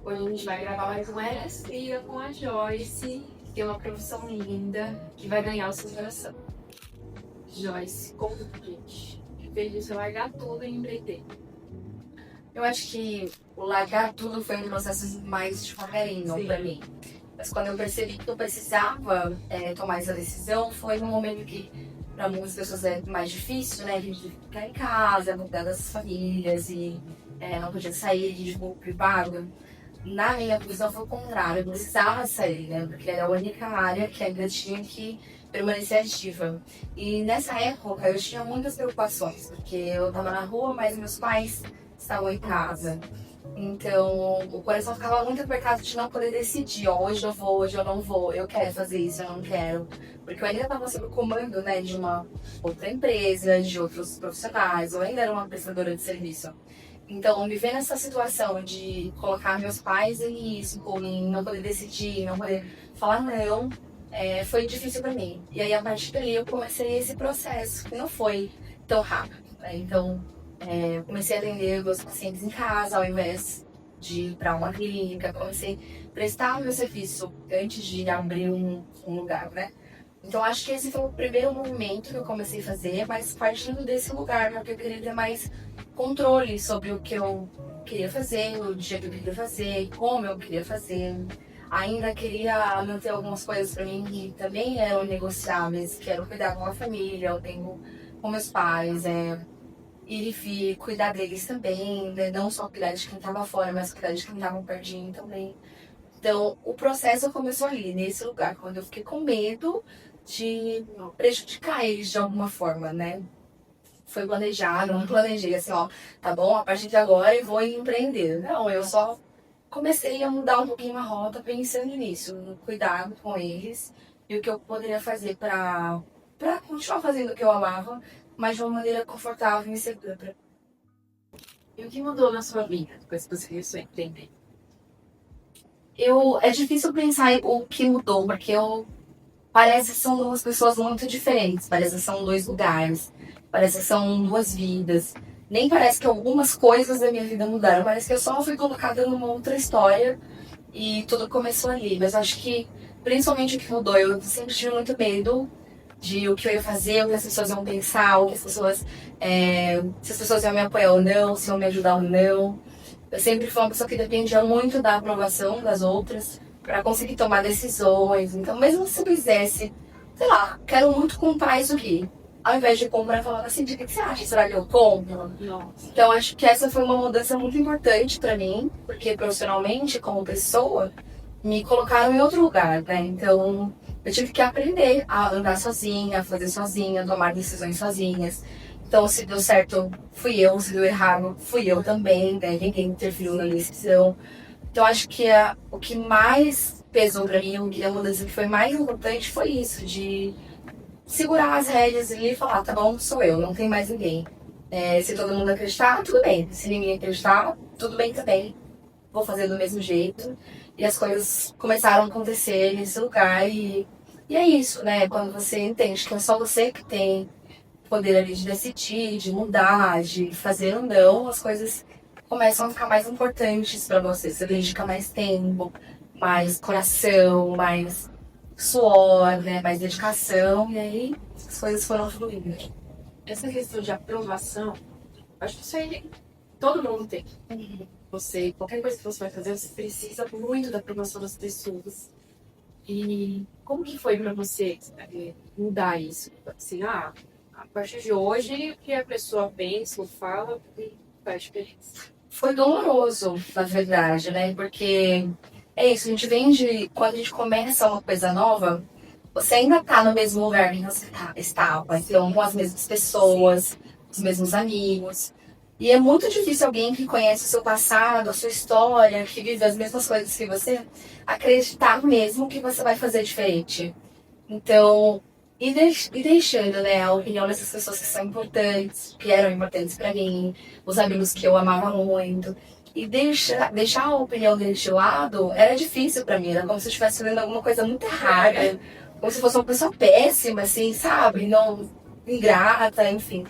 Hoje a gente vai gravar mais um Eras com a Joyce, que é uma profissão linda, que vai ganhar o seu coração. Joyce, conta pra gente. Que fez você largar tudo e empreender. Eu acho que o largar tudo foi um processo mais devagarinho pra mim. Mas quando eu percebi que eu precisava tomar essa decisão, foi num momento que para muitas pessoas é mais difícil, né? A gente ficar em casa, cuidar das famílias e não podia sair de tipo, privado. Na minha visão foi o contrário, eu precisava sair, né? Porque era a única área que ainda tinha que permanecer ativa. E nessa época eu tinha muitas preocupações, porque eu estava na rua, mas meus pais estavam em casa. Então, o coração ficava muito apertado de não poder decidir, ó, hoje eu vou, hoje eu não vou, eu quero fazer isso, eu não quero. Porque eu ainda estava sob o comando, né, de uma outra empresa, de outros profissionais, eu ainda era uma prestadora de serviço. Então, me ver nessa situação de colocar meus pais em risco, em não poder decidir, não poder falar não, foi difícil para mim. E aí, a partir dali, eu comecei esse processo, que não foi tão rápido, né? Então, comecei a atender meus pacientes em casa, ao invés de ir para uma clínica. Comecei a prestar o meu serviço antes de abrir um lugar, né? Então, acho que esse foi o primeiro movimento que eu comecei a fazer, mas partindo desse lugar, porque eu queria ter mais controle sobre o que eu queria fazer, o dia que eu queria fazer, como eu queria fazer. Ainda queria manter algumas coisas para mim que também eram negociáveis, que era cuidar com a família, eu tenho com meus pais, ir e vir, cuidar deles também, né? Não só cuidar de quem estava fora, mas cuidar de quem estava pertinho também. Então, o processo começou ali, nesse lugar, quando eu fiquei com medo de prejudicar eles de alguma forma, né? Foi planejado, não planejei assim, ó, tá bom, a partir de agora eu vou empreender. Não, eu só comecei a mudar um pouquinho a rota pensando nisso, no cuidado com eles e o que eu poderia fazer para continuar fazendo o que eu amava, mas de uma maneira confortável e segura. E o que mudou na sua vida depois que você começou a empreender? É difícil pensar em o que mudou, porque parece que são duas pessoas muito diferentes, parece que são dois lugares, parece que são duas vidas. Nem parece que algumas coisas da minha vida mudaram, parece que eu só fui colocada numa outra história e tudo começou ali. Mas acho que, principalmente o que mudou, eu sempre tive muito medo de o que eu ia fazer, o que as pessoas iam pensar, o que as pessoas, se as pessoas iam me apoiar ou não, se iam me ajudar ou não. Eu sempre fui uma pessoa que dependia muito da aprovação das outras para conseguir tomar decisões. Então, mesmo se eu quisesse, sei lá, quero muito comprar isso aqui. Ao invés de comprar, eu falava assim, o que você acha? Será que eu compro? Nossa. Então, acho que essa foi uma mudança muito importante para mim, porque profissionalmente, como pessoa, me colocaram em outro lugar, né? Então, eu tive que aprender a andar sozinha, a fazer sozinha, a tomar decisões sozinhas. Então, se deu certo, fui eu, se deu errado, fui eu também, né? Ninguém interferiu na decisão. Então, acho que o que mais pesou pra mim, o que a mudança que foi mais importante foi isso, de segurar as rédeas ali e falar, tá bom, sou eu, não tem mais ninguém. Se todo mundo acreditar, tudo bem. Se ninguém acreditar, tudo bem também. Vou fazer do mesmo jeito. E as coisas começaram a acontecer nesse lugar e é isso, né? Quando você entende que é só você que tem poder ali de decidir, de mudar, de fazer ou não, as coisas começam a ficar mais importantes para você. Você dedica mais tempo, mais coração, mais suor, né? Mais dedicação, e aí as coisas foram fluindo. Essa questão de aprovação, acho que isso aí todo mundo tem. Você, qualquer coisa que você vai fazer, você precisa muito da aprovação das pessoas. E como que foi pra você mudar isso? Assim, a partir de hoje, o que a pessoa pensa ou fala faz diferença. Foi doloroso, na verdade, né? Porque é isso, a gente vem de. Quando a gente começa uma coisa nova, você ainda tá no mesmo lugar que você estava. Então, com as mesmas pessoas, os mesmos amigos. E é muito difícil alguém que conhece o seu passado, a sua história, que vive as mesmas coisas que você, acreditar mesmo que você vai fazer diferente. Então, e deixando, né, a opinião dessas pessoas que são importantes, que eram importantes pra mim, os amigos que eu amava muito. E deixar a opinião deles de lado era difícil pra mim, era como se eu estivesse fazendo alguma coisa muito errada, como se fosse uma pessoa péssima, assim, sabe? Não, ingrata, enfim.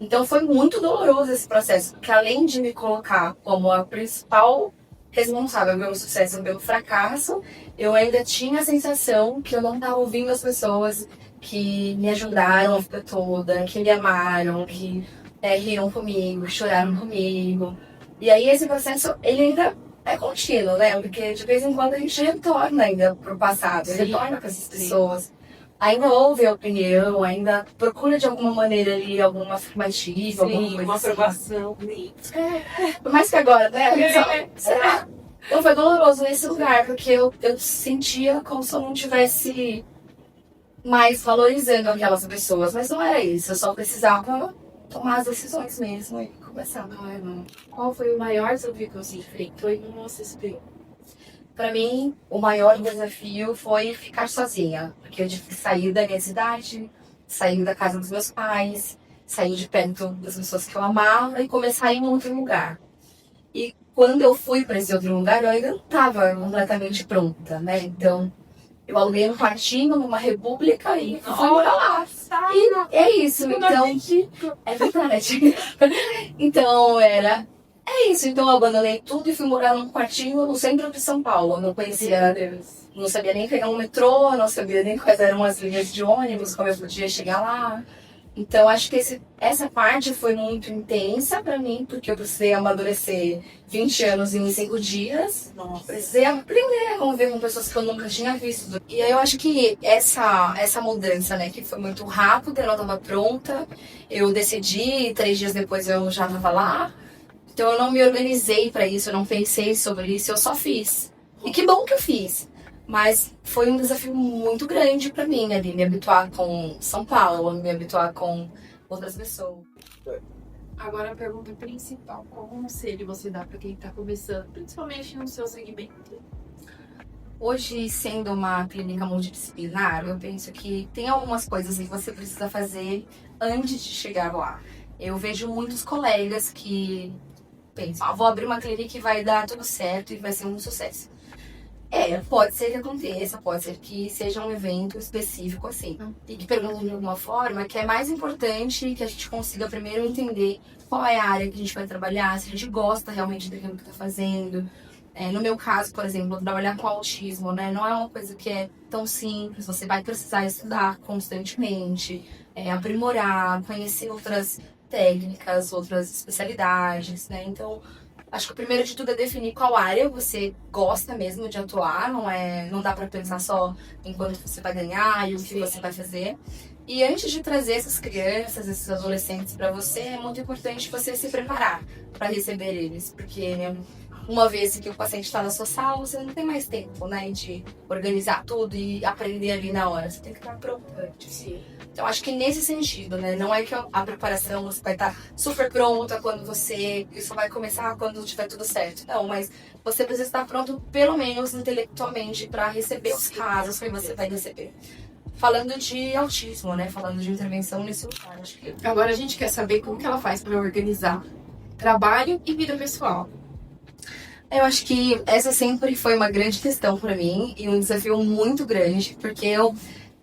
Então foi muito doloroso esse processo, porque além de me colocar como a principal responsável pelo sucesso ou pelo fracasso, eu ainda tinha a sensação que eu não estava ouvindo as pessoas que me ajudaram a vida toda, que me amaram, que riram comigo, choraram comigo. E aí esse processo, ele ainda é contínuo, né? Porque de vez em quando a gente retorna ainda pro passado, retorna para essas pessoas. Ainda ouve a opinião, ainda procura de alguma maneira ali alguma afirmativa, alguma coisa uma assim. aprovação. Por mais que agora, né? Será? Então foi doloroso nesse lugar, porque eu sentia como se eu não tivesse mais valorizando aquelas pessoas. Mas não era isso, eu só precisava tomar as decisões mesmo e começar. Ai, mano. Qual foi o maior desafio que você enfrentou e como você superou? Pra mim, o maior desafio foi ficar sozinha, porque eu tive que sair da minha cidade, sair da casa dos meus pais, sair de perto das pessoas que eu amava e começar em um outro lugar. E quando eu fui para esse outro lugar, eu ainda não estava completamente pronta, né? Então, eu aluguei um quartinho numa república e fui morar lá. E é isso, então... É verdade. Então, é isso, então eu abandonei tudo e fui morar num quartinho no centro de São Paulo. Eu não conhecia, não sabia nem pegar um metrô, não sabia nem quais eram as linhas de ônibus, como eu podia chegar lá. Então acho que essa parte foi muito intensa pra mim, porque eu precisei amadurecer 20 anos em 5 dias. Nossa. Precisei aprender a conviver com pessoas que eu nunca tinha visto. E aí eu acho que essa mudança, né, que foi muito rápida, eu não estava pronta. Eu decidi, 3 dias depois eu já estava lá. Então eu não me organizei para isso, eu não pensei sobre isso, eu só fiz. E que bom que eu fiz. Mas foi um desafio muito grande para mim ali, me habituar com São Paulo, me habituar com outras pessoas. Agora a pergunta principal, qual conselho você dá para quem está começando, principalmente no seu segmento? Hoje, sendo uma clínica multidisciplinar, eu penso que tem algumas coisas que você precisa fazer antes de chegar lá. Eu vejo muitos colegas que pensam, vou abrir uma clínica e vai dar tudo certo e vai ser um sucesso. Pode ser que aconteça, pode ser que seja um evento específico assim. E que perguntam de alguma forma que é mais importante que a gente consiga primeiro entender qual é a área que a gente vai trabalhar, se a gente gosta realmente daquilo que está fazendo. No meu caso, por exemplo, trabalhar com autismo, né? Não é uma coisa que é tão simples, você vai precisar estudar constantemente, aprimorar, conhecer outras técnicas, outras especialidades, né? Então, acho que o primeiro de tudo é definir qual área você gosta mesmo de atuar, não dá pra pensar só em quanto você vai ganhar e o que você vai fazer. E antes de trazer essas crianças, esses adolescentes pra você, é muito importante você se preparar para receber eles, porque uma vez que o paciente está na sua sala, você não tem mais tempo, né, de organizar tudo e aprender ali na hora. Você tem que estar pronto antes. Sim. Então, acho que nesse sentido, né? Não é que a preparação você vai estar super pronta quando isso vai começar quando tiver tudo certo. Não, mas você precisa estar pronto, pelo menos intelectualmente, para receber os casos que você vai receber. Falando de autismo, né? Falando de intervenção nesse lugar, acho que... Agora a gente quer saber como que ela faz para organizar trabalho e vida pessoal. Eu acho que essa sempre foi uma grande questão para mim e um desafio muito grande, porque eu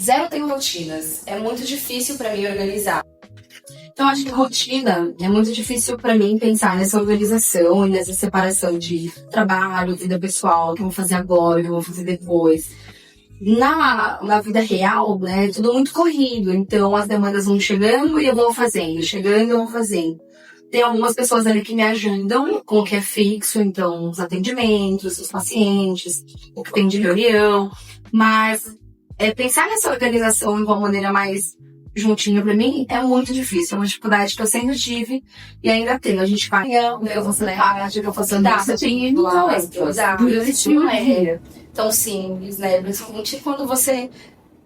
zero tenho rotinas. É muito difícil para mim organizar. Então, acho que rotina é muito difícil para mim pensar nessa organização e nessa separação de trabalho, vida pessoal, o que eu vou fazer agora, o que eu vou fazer depois. Na vida real, né, é tudo muito corrido. Então, as demandas vão chegando e eu vou fazendo, chegando e eu vou fazendo. Tem algumas pessoas ali que me ajudam com o que é fixo, então os atendimentos, os pacientes, o que tem de reunião. Mas pensar nessa organização de uma maneira mais juntinha pra mim é muito difícil. É uma dificuldade que eu sempre tive e ainda tenho. A gente faz, eu faço tarde, eu faço Você tem durante o dia. Tão simples, né? Principalmente quando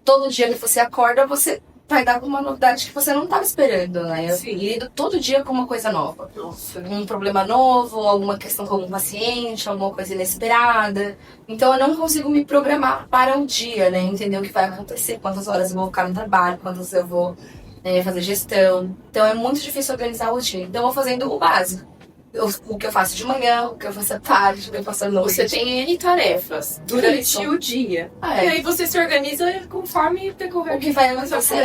todo dia que você acorda, você vai dar uma novidade que você não estava esperando, né? Eu lido todo dia com uma coisa nova. Nossa. Um problema novo, alguma questão com algum paciente, alguma coisa inesperada. Então eu não consigo me programar para o dia, né? Entender o que vai acontecer, quantas horas eu vou ficar no trabalho, quantas eu vou fazer gestão. Então é muito difícil organizar o dia. Então eu vou fazendo o básico. O que eu faço de manhã, o que eu faço à tarde, o que eu faço à noite. Você tem N tarefas durante o dia. E aí você se organiza conforme decorrer o que vai acontecer.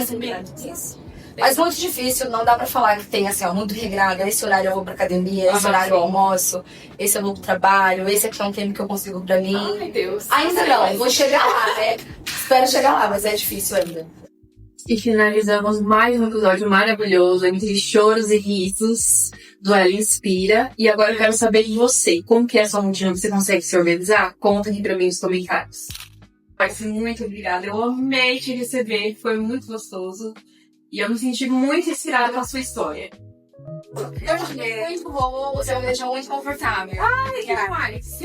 Isso. Mas muito difícil, não dá pra falar que tem assim, ó, muito regrado. Esse horário eu vou pra academia, esse horário eu almoço, esse eu vou pro trabalho, esse aqui é um tempo que eu consigo pra mim. Ai, Deus. Ainda não, vou chegar lá, né? Espero chegar lá, mas é difícil ainda. E finalizamos mais um episódio maravilhoso, entre choros e risos, do Ela Inspira. E agora eu quero saber de você. Como que é a sua rotina? Você consegue se organizar? Conta aqui pra mim nos comentários. Mas muito obrigada. Eu amei te receber. Foi muito gostoso. E eu me senti muito inspirada com a sua história. Eu achei muito bom, você me deixou muito confortável. Ai, que demais.